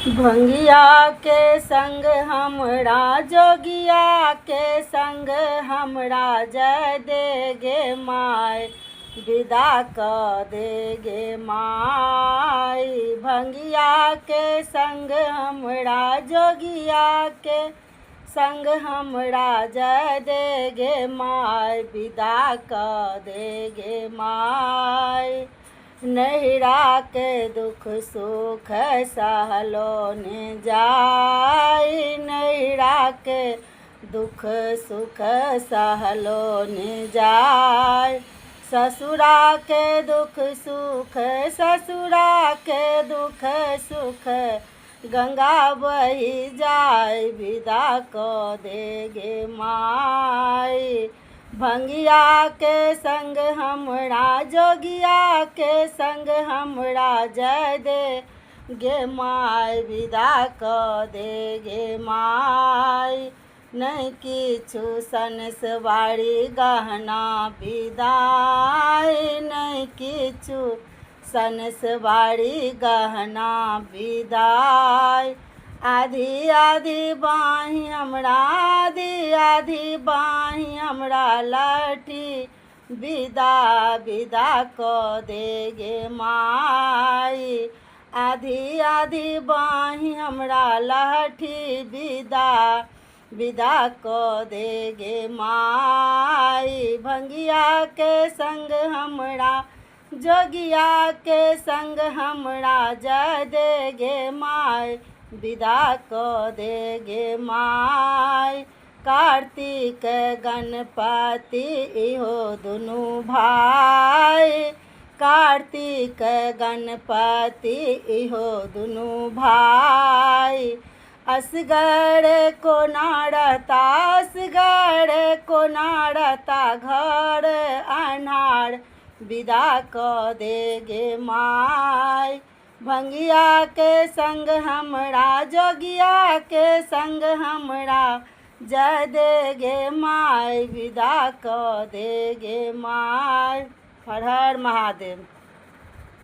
भंगिया के संग हमरा जोगिया के संग हमरा जय दे गे माय विदा क दे गे माय। भंगिया के संग हमरा जोगिया के संग हमरा जय दे गे माय विदा क दे गे माय। नैरा के दुख सुख सहलो न जाय, नैरा के दुख सुख सहलो न जाय। ससुरा के दुख सुख ससुरा के दुख सुख गंगा बही जाय विदा क दे गे माय। भंगिया के संग हमरा जोगिया के संग हमरा जय दे गे माय विदा क दे गे माय। नहीं किछु सनसवारी गहना विदाई, नहीं किछु सनसवारी गहना विदाई। आधी आधी बाही हमरा आधी आधी बाही हमरा लाठी विदा विदा क दे गे माय। आधी आधी बाही हमरा लाठी विदा विदा क दे गे माय। भंगिया के संग हमरा जोगिया के संग हमरा जय दे गे माय विदा क दे गे माय। कार्तिक गणपति इहो दुनू भाई, कार्तिक गणपति इहो दुनू भाई। असगर कोना रहता असगर कोना रहता घर अन्हार विदा क दे गे माय। भंगिया के संग हमरा जोगिया के संग हमरा जय दे गे माय विदा क दे गे माय। हर हर महादेव।